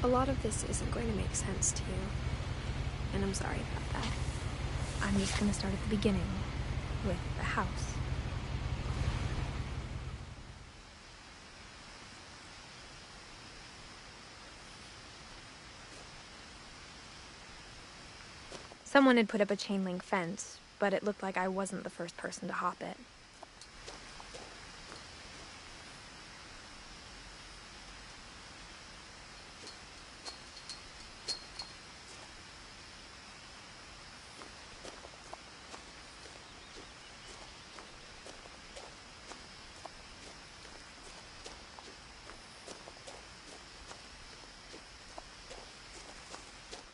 A lot of this isn't going to make sense to you, and I'm sorry about that. I'm just gonna start at the beginning, with the house. Someone had put up a chain link fence, but it looked like I wasn't the first person to hop it.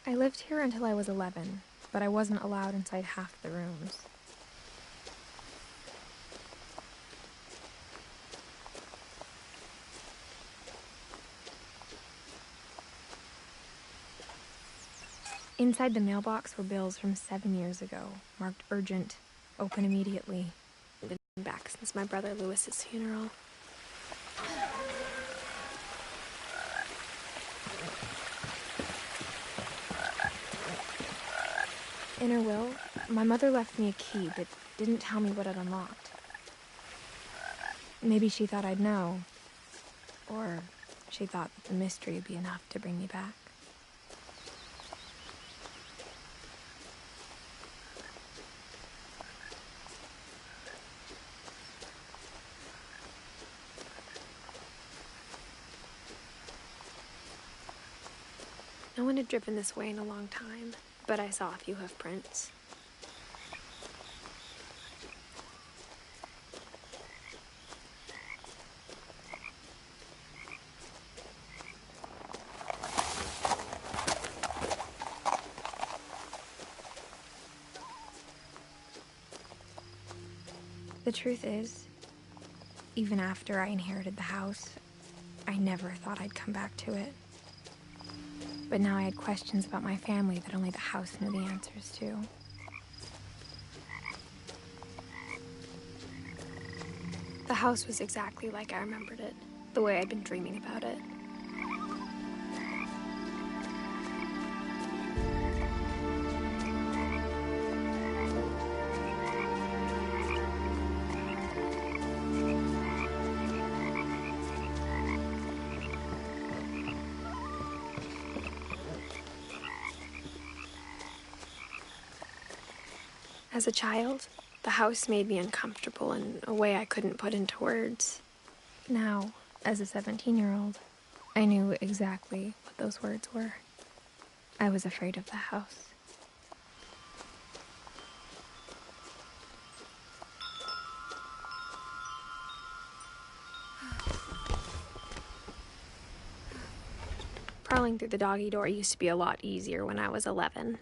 I lived here until I was 11, but I wasn't allowed inside half the rooms. Inside the mailbox were bills from 7 years ago, marked urgent, open immediately. I've been back since my brother Lewis's funeral. In her will, my mother left me a key, but didn't tell me what it unlocked. Maybe she thought I'd know, or she thought that the mystery would be enough to bring me back. No one had driven this way in a long time, but I saw a few hoof prints. The truth is, even after I inherited the house, I never thought I'd come back to it. But now I had questions about my family that only the house knew the answers to. The house was exactly like I remembered it, the way I'd been dreaming about it. As a child, the house made me uncomfortable in a way I couldn't put into words. Now, as a 17-year-old, I knew exactly what those words were. I was afraid of the house. Crawling through the doggy door used to be a lot easier when I was 11.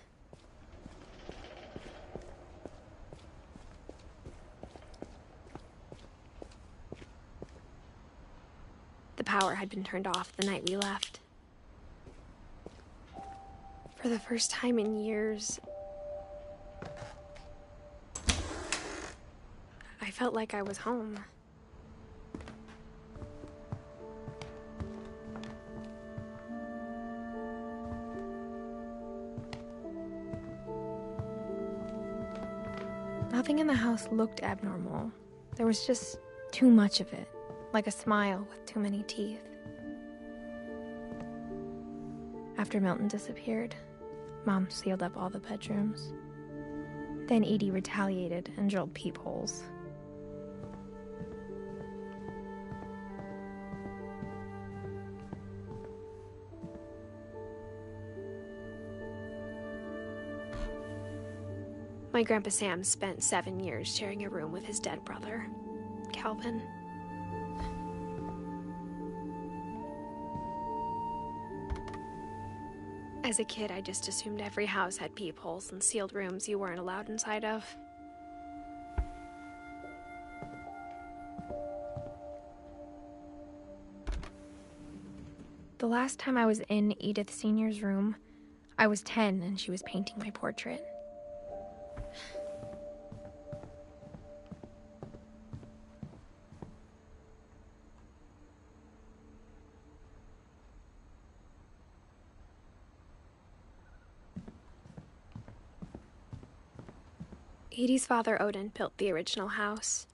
The power had been turned off the night we left. For the first time in years, I felt like I was home. Nothing in the house looked abnormal. There was just too much of it, like a smile with too many teeth. After Milton disappeared, Mom sealed up all the bedrooms. Then Edie retaliated and drilled peepholes. My Grandpa Sam spent 7 years sharing a room with his dead brother, Calvin. As a kid, I just assumed every house had peepholes and sealed rooms you weren't allowed inside of. The last time I was in Edith Sr.'s room, I was 10 and she was painting my portrait. Edie's father, Odin, built the original house.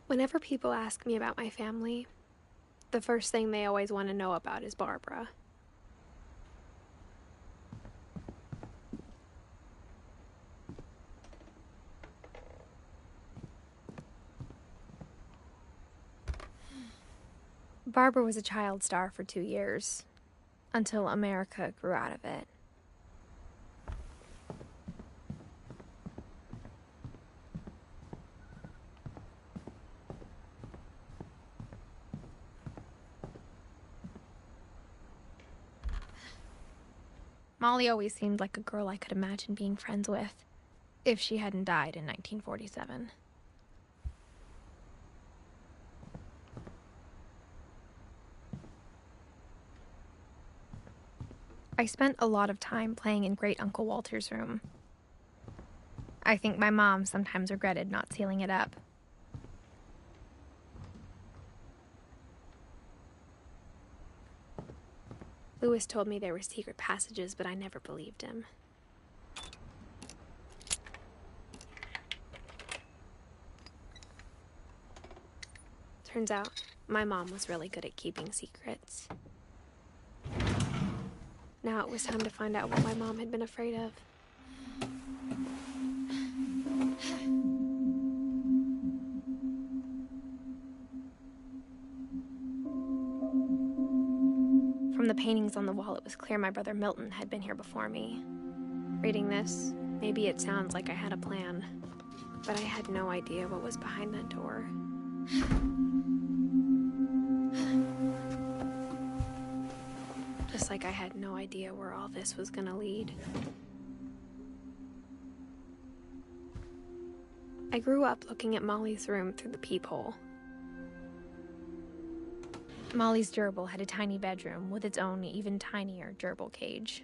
Whenever people ask me about my family, the first thing they always want to know about is Barbara. Barbara was a child star for 2 years, until America grew out of it. Molly always seemed like a girl I could imagine being friends with, if she hadn't died in 1947. I spent a lot of time playing in Great Uncle Walter's room. I think my mom sometimes regretted not sealing it up. Lewis told me there were secret passages, but I never believed him. Turns out, my mom was really good at keeping secrets. Now it was time to find out what my mom had been afraid of. From the paintings on the wall, it was clear my brother Milton had been here before me. Reading this, maybe it sounds like I had a plan, but I had no idea what was behind that door. Just like I had no idea where all this was gonna lead. I grew up looking at Molly's room through the peephole. Molly's gerbil had a tiny bedroom with its own even tinier gerbil cage.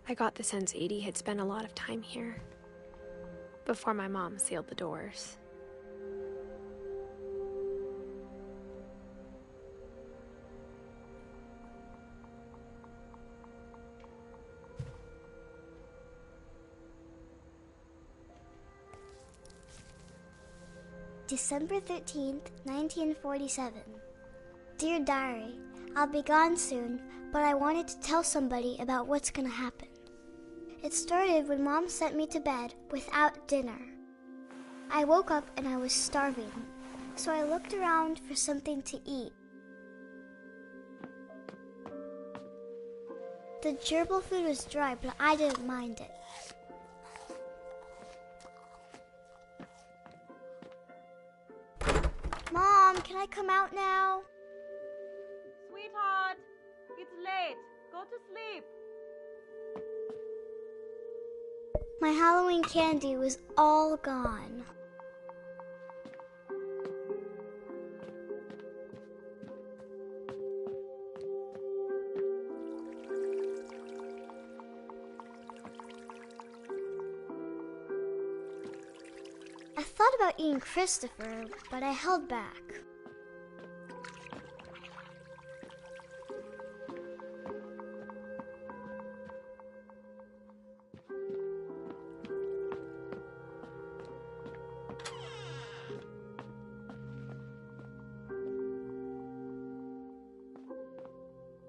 I got the sense Edie had spent a lot of time here, before my mom sealed the doors. December 13th, 1947. Dear Diary, I'll be gone soon, but I wanted to tell somebody about what's gonna happen. It started when Mom sent me to bed without dinner. I woke up and I was starving, so I looked around for something to eat. The gerbil food was dry, but I didn't mind it. Mom, can I come out now? Sweetheart, it's late. Go to sleep. My Halloween candy was all gone. I thought about eating Christopher, but I held back.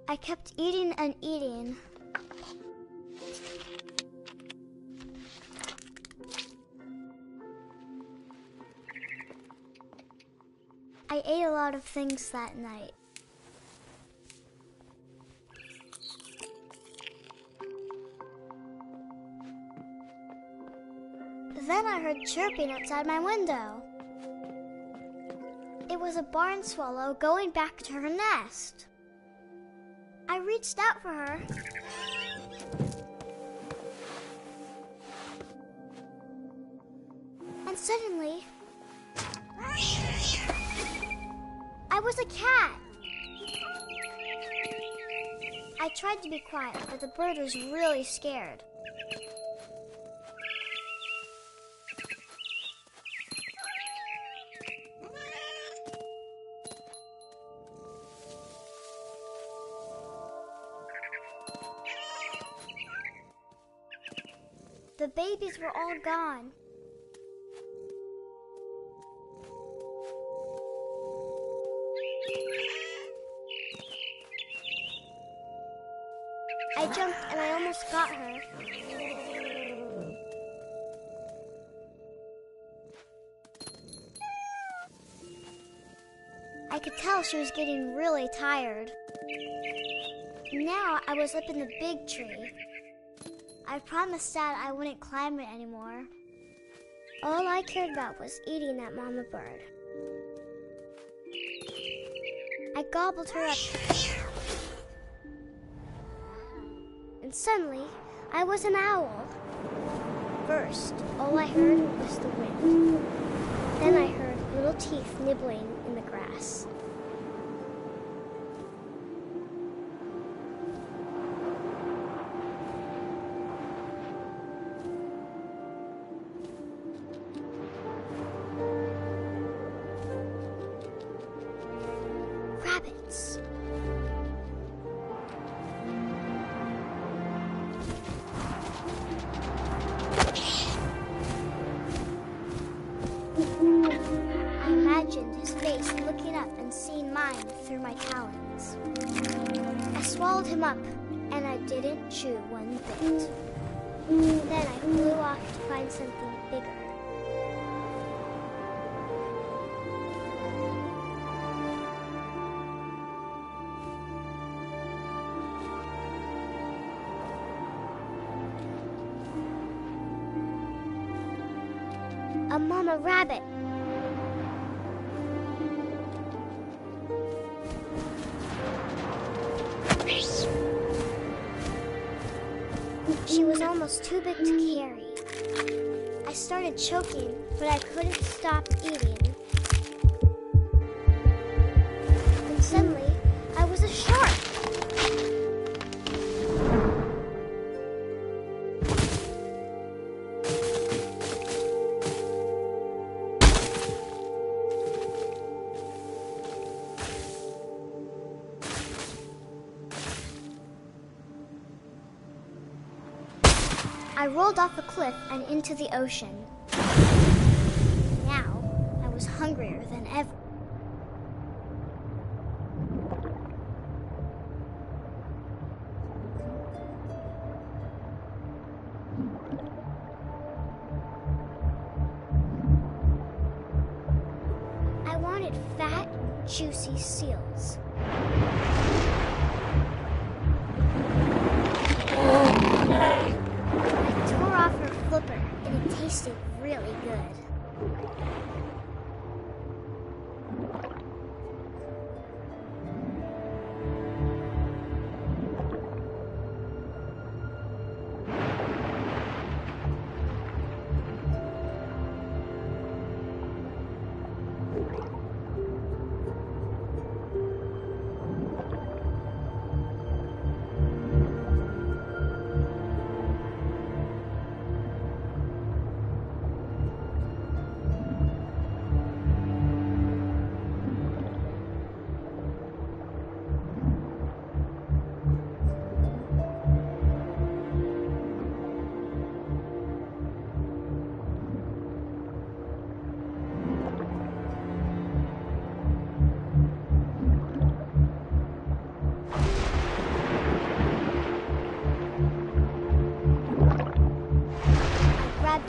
I kept eating and eating. I ate a lot of things that night. Then I heard chirping outside my window. It was a barn swallow going back to her nest. I reached out for her. And suddenly, I was a cat. I tried to be quiet, but the bird was really scared. The babies were all gone. I jumped and I almost got her. I could tell she was getting really tired. Now I was up in the big tree. I promised Dad I wouldn't climb it anymore. All I cared about was eating that mama bird. I gobbled her up. And suddenly, I was an owl. First, all I heard was the wind. Then I heard little teeth nibbling in the grass. Rabbits. I imagined his face looking up and seeing mine through my talons. I swallowed him up, and I didn't chew one bit. Then I flew off to find something bigger. A mama rabbit. She was almost too big to carry. I started choking, but I couldn't stop eating. And suddenly, I was a shark. I rolled off a cliff and into the ocean. Now, I was hungrier than ever. I wanted fat, juicy seals. Flipper, and it tasted really good.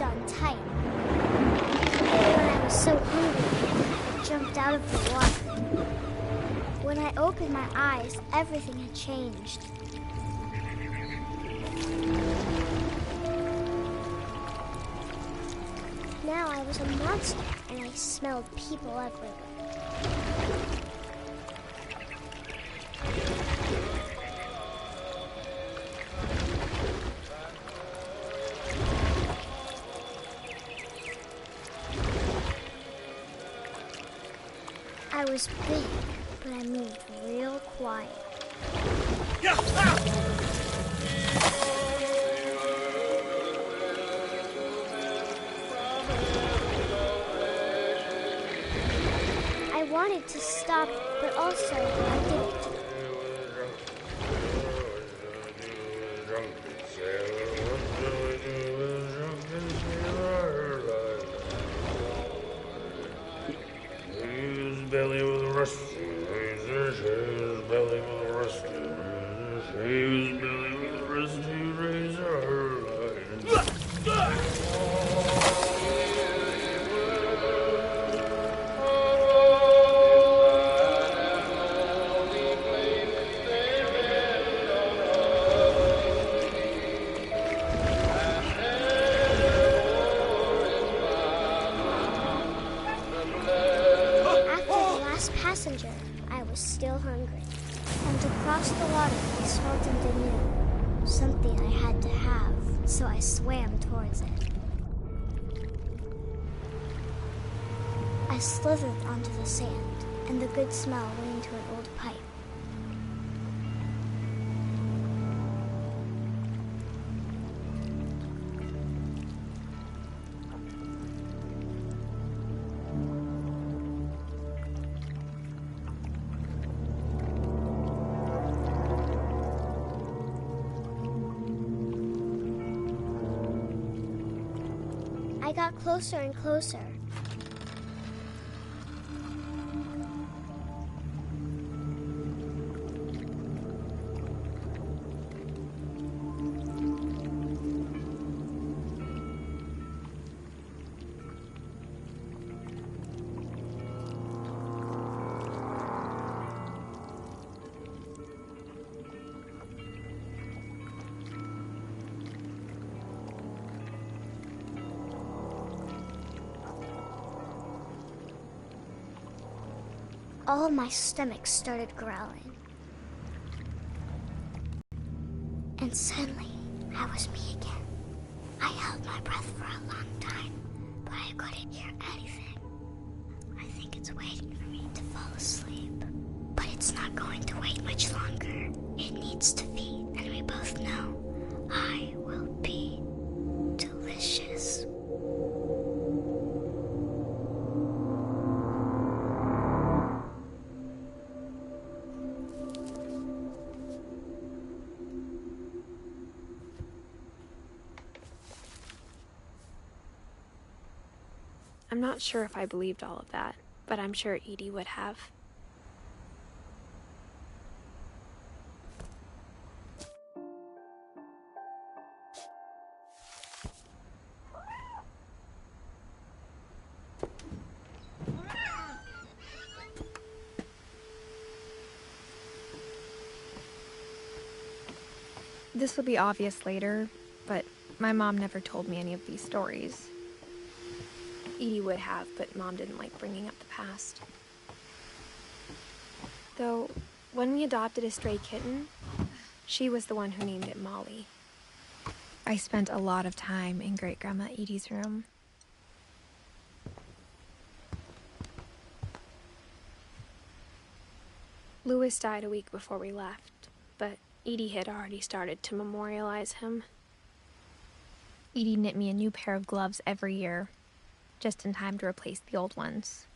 On tight. When I was so hungry, I jumped out of the water. When I opened my eyes, everything had changed. Now I was a monster, and I smelled people everywhere. was big, but I moved real quiet. I wanted to stop, but also I didn't. Belly with a rusty razor, his belly with a rusty razor, his belly with a rusty razor. Passenger, I was still hungry. And to cross the water, I smelled into new, something I had to have, so I swam towards it. I slithered onto the sand, and the good smell went into an old pipe. I got closer and closer. All my stomach started growling. And suddenly, I was me again. I held my breath for a long time, but I couldn't hear anything. I think it's waiting for me to fall asleep. But it's not going to wait much longer. It needs to feed, and we both know I will be delicious. I'm not sure if I believed all of that, but I'm sure Edie would have. This will be obvious later, but my mom never told me any of these stories. Edie would have, but Mom didn't like bringing up the past. Though, when we adopted a stray kitten, she was the one who named it Molly. I spent a lot of time in Great-Grandma Edie's room. Louis died a week before we left, but Edie had already started to memorialize him. Edie knit me a new pair of gloves every year, just in time to replace the old ones.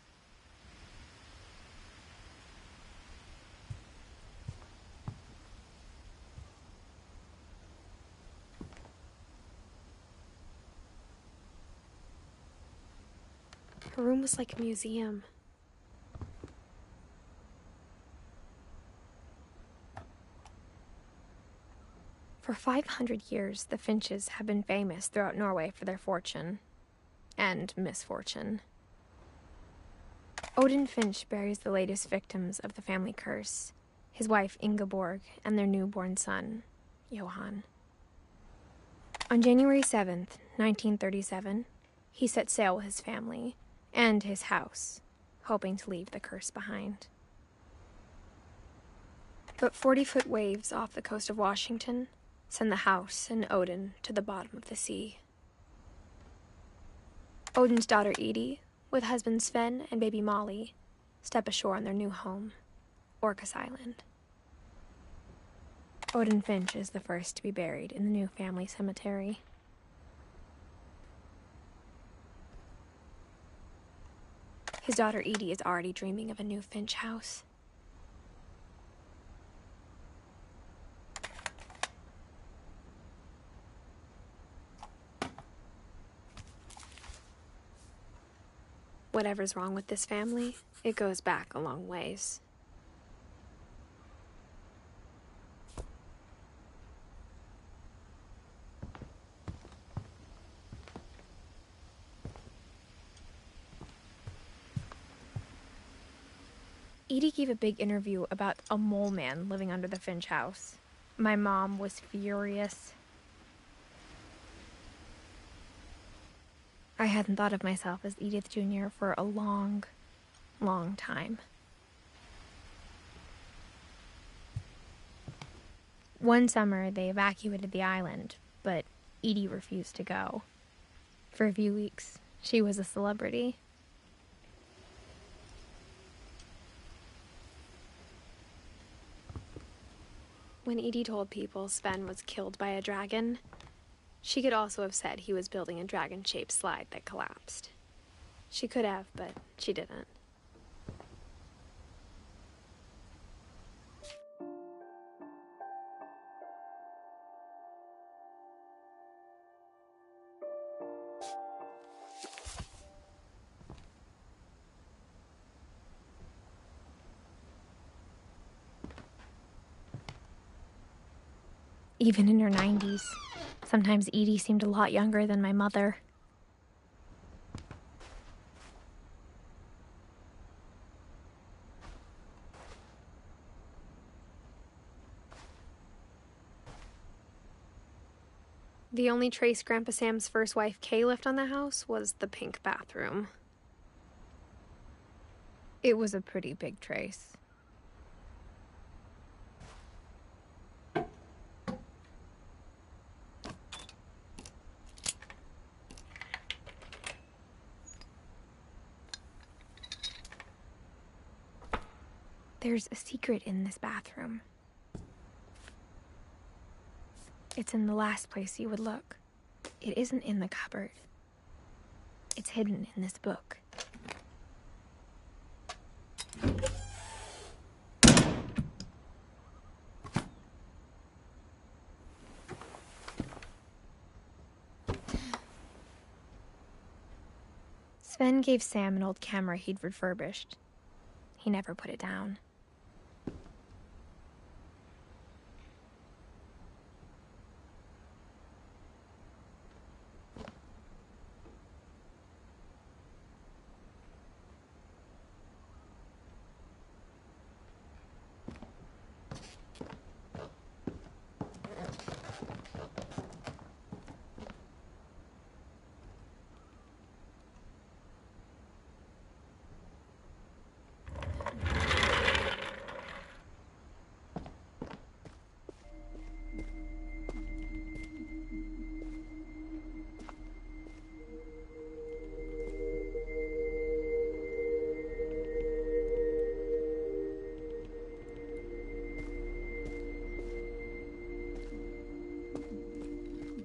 Her room was like a museum. For 500 years, the Finches have been famous throughout Norway for their fortune. And misfortune. Odin Finch buries the latest victims of the family curse, his wife Ingeborg and their newborn son, Johan. On January 7th, 1937, he set sail with his family and his house, hoping to leave the curse behind. But 40-foot waves off the coast of Washington send the house and Odin to the bottom of the sea. Odin's daughter Edie, with husband Sven and baby Molly, step ashore on their new home, Orcas Island. Odin Finch is the first to be buried in the new family cemetery. His daughter Edie is already dreaming of a new Finch house. Whatever's wrong with this family, it goes back a long ways. Edie gave a big interview about a mole man living under the Finch house. My mom was furious. I hadn't thought of myself as Edith Jr. for a long, long time. One summer, they evacuated the island, but Edie refused to go. For a few weeks, she was a celebrity. When Edie told people Sven was killed by a dragon, she could also have said he was building a dragon-shaped slide that collapsed. She could have, but she didn't. Even in her 90s, sometimes Edie seemed a lot younger than my mother. The only trace Grandpa Sam's first wife, Kay, left on the house was the pink bathroom. It was a pretty big trace. There's a secret in this bathroom. It's in the last place you would look. It isn't in the cupboard. It's hidden in this book. Sven gave Sam an old camera he'd refurbished. He never put it down.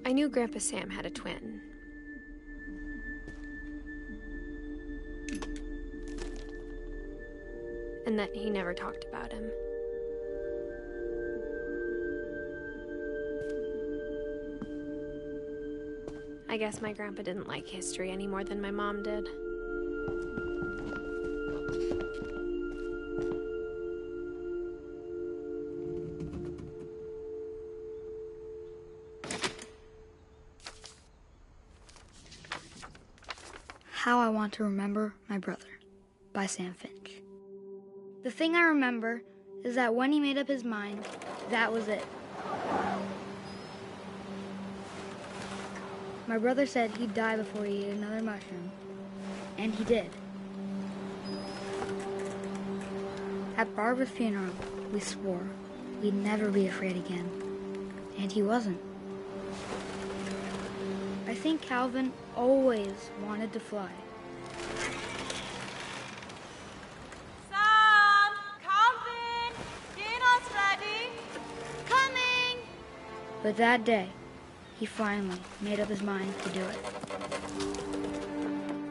I knew Grandpa Sam had a twin. And that he never talked about him. I guess my grandpa didn't like history any more than my mom did. How I Want to Remember My Brother by Sam Finch. The thing I remember is that when he made up his mind, that was it. My brother said he'd die before he ate another mushroom, and he did. At Barbara's funeral, we swore we'd never be afraid again, and he wasn't. I think Calvin always wanted to fly. Sam! But that day, he finally made up his mind to do it.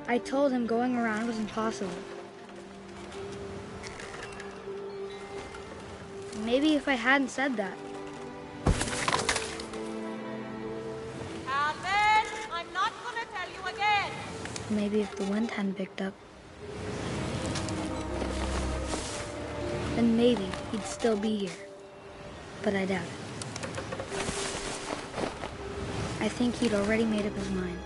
I told him going around was impossible. Maybe if I hadn't said that. Alvin, I'm not gonna tell you again. Maybe if the wind hadn't picked up, then maybe he'd still be here. But I doubt it. I think he'd already made up his mind.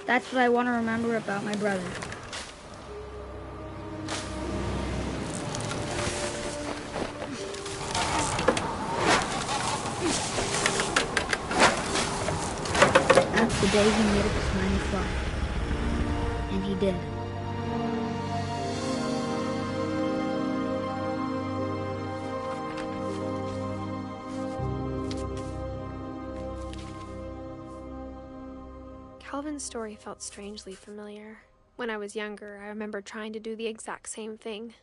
That's what I want to remember about my brother. That's the day he made up his mind to fly. And he did. Calvin's story felt strangely familiar. When I was younger, I remember trying to do the exact same thing.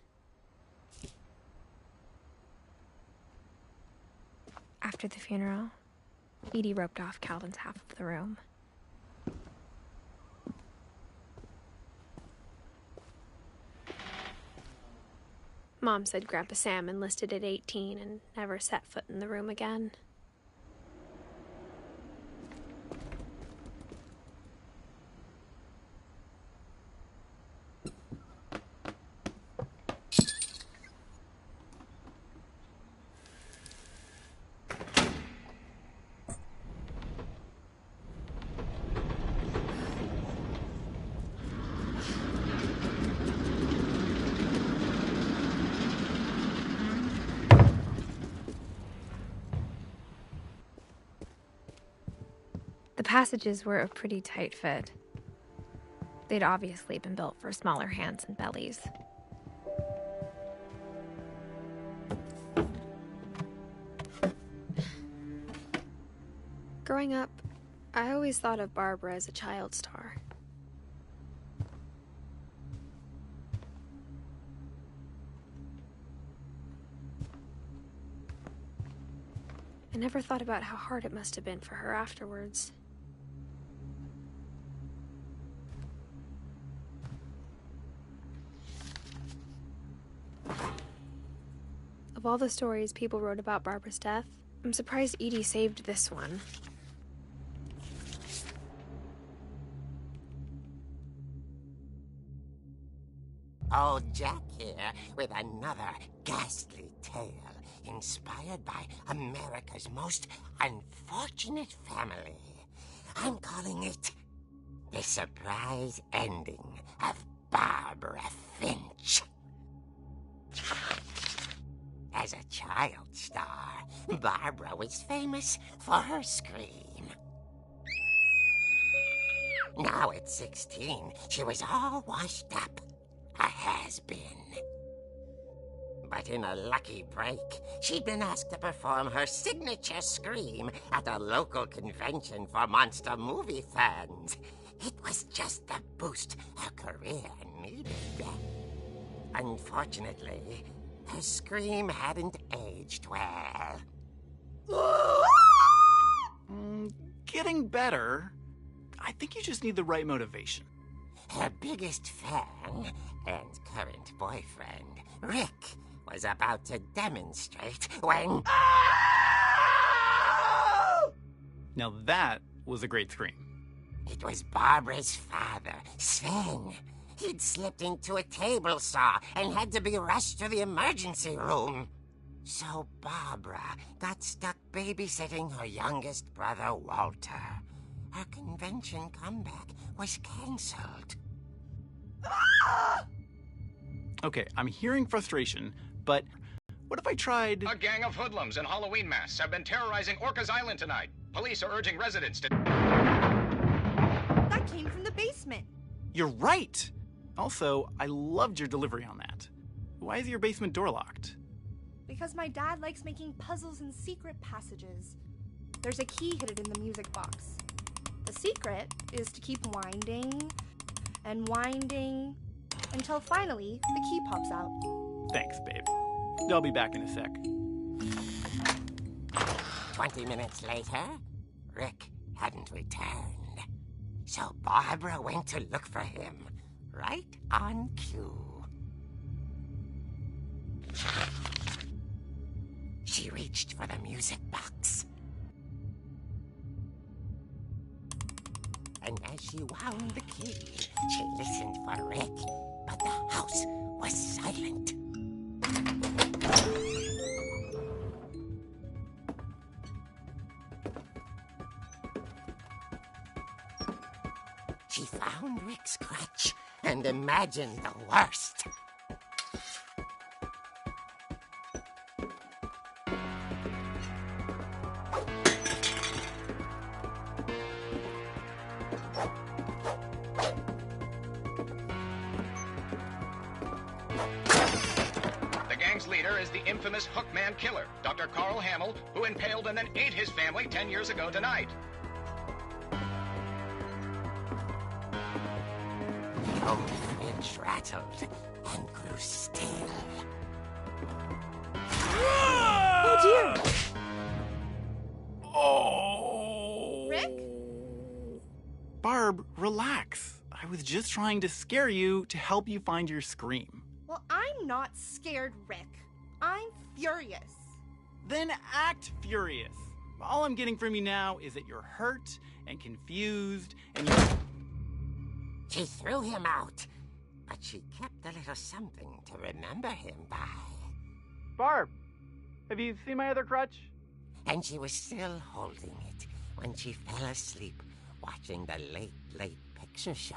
After the funeral, Edie roped off Calvin's half of the room. Mom said Grandpa Sam enlisted at 18 and never set foot in the room again. The passages were a pretty tight fit. They'd obviously been built for smaller hands and bellies. Growing up, I always thought of Barbara as a child star. I never thought about how hard it must have been for her afterwards. Of all the stories people wrote about Barbara's death, I'm surprised Edie saved this one. Old Jack here with another ghastly tale inspired by America's most unfortunate family. I'm calling it The Surprise Ending of Barbara Finch. As a child star, Barbara was famous for her scream. Now at 16, she was all washed up. A has-been. But in a lucky break, she'd been asked to perform her signature scream at a local convention for monster movie fans. It was just the boost her career needed. Unfortunately, her scream hadn't aged well. Getting better. I think you just need the right motivation. Her biggest fan and current boyfriend, Rick, was about to demonstrate when... Now that was a great scream. It was Barbara's father, Sven. He'd slipped into a table saw and had to be rushed to the emergency room. So Barbara got stuck babysitting her youngest brother, Walter. Her convention comeback was cancelled. Okay, I'm hearing frustration, but what if I tried... A gang of hoodlums in Halloween masks have been terrorizing Orcas Island tonight. Police are urging residents to... That came from the basement. You're right! Also, I loved your delivery on that. Why is your basement door locked? Because my dad likes making puzzles and secret passages. There's a key hidden in the music box. The secret is to keep winding and winding until finally the key pops out. Thanks, babe. I'll be back in a sec. 20 minutes later, Rick hadn't returned. So Barbara went to look for him, right on cue. She reached for the music box. And as she wound the key, she listened for Rick, but the house was silent. She found Rick's crutch and imagined the worst. The gang's leader is the infamous Hookman killer, Dr. Carl Hamill, who impaled and then ate his family 10 years ago tonight. Old Finch rattled and grew still. Oh dear! Oh! Rick? Barb, relax. I was just trying to scare you to help you find your scream. Well, I'm not scared, Rick. I'm furious. Then act furious. All I'm getting from you now is that you're hurt and confused and you're... She threw him out, but she kept a little something to remember him by. Barb, have you seen my other crutch? And she was still holding it when she fell asleep watching the late picture show.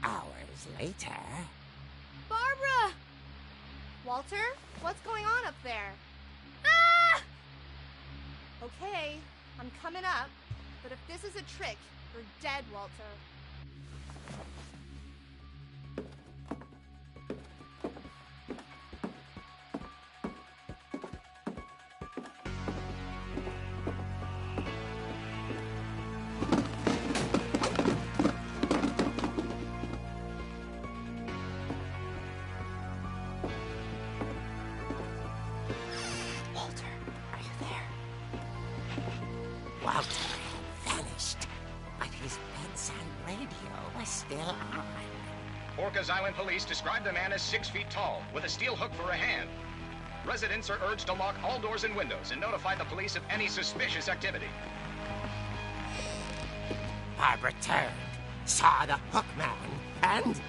Hours later... Barbara! Walter, what's going on up there? Ah! Okay, I'm coming up, but if this is a trick, you're dead, Walter. Walter had vanished, but his bedside radio was still on. Orcas Island police describe the man as 6 feet tall, with a steel hook for a hand. Residents are urged to lock all doors and windows and notify the police of any suspicious activity. Barbara turned, saw the hook man, and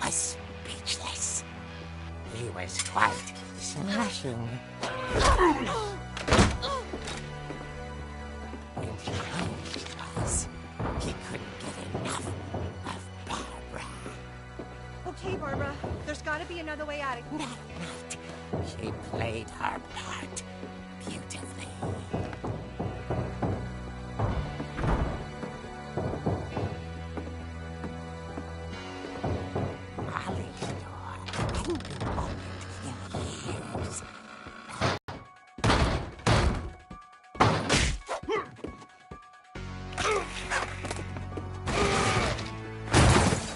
was speechless. He was quite smashing. And he was. He couldn't get enough of Barbara. Okay, Barbara, there's gotta be another way out of here. That night, she played her part beautifully. Molly's door hadn't been opened in years.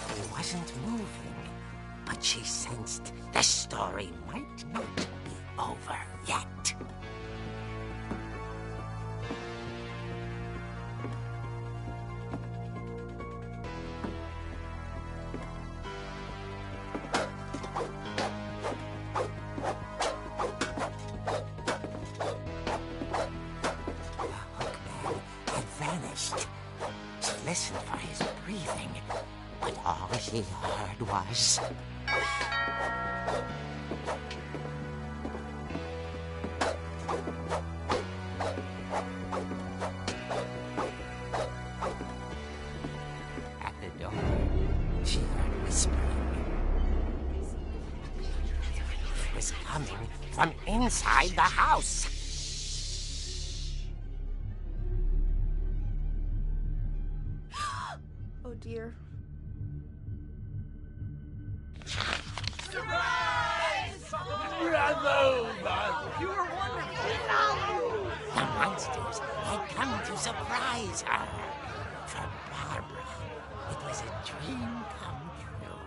He wasn't moving, but she sensed the story might not be over yet. She listened for his breathing, but all she heard was... At the door, she heard whispering. It was coming from inside the house. Oh dear. The monsters had come to surprise her. For Barbara, it was a dream come true.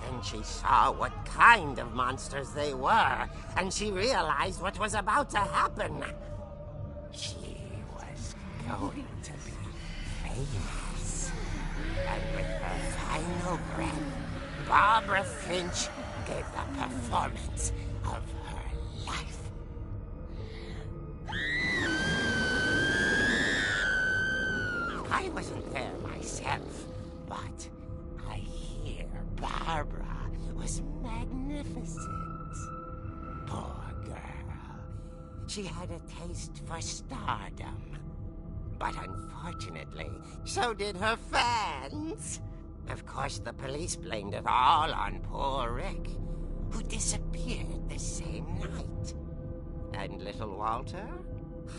Then she saw what kind of monsters they were, and she realized what was about to happen. She was going to be famous. And with her final breath, Barbara Finch gave the performance of her life. I wasn't there myself, but I hear Barbara was magnificent. Poor girl. She had a taste for stardom. But unfortunately, so did her fans. Of course, the police blamed it all on poor Rick, who disappeared the same night. And little Walter?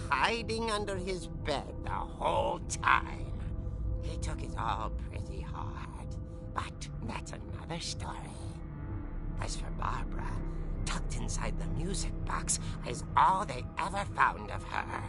Hiding under his bed the whole time. He took it all pretty hard, but that's another story. As for Barbara, tucked inside the music box is all they ever found of her.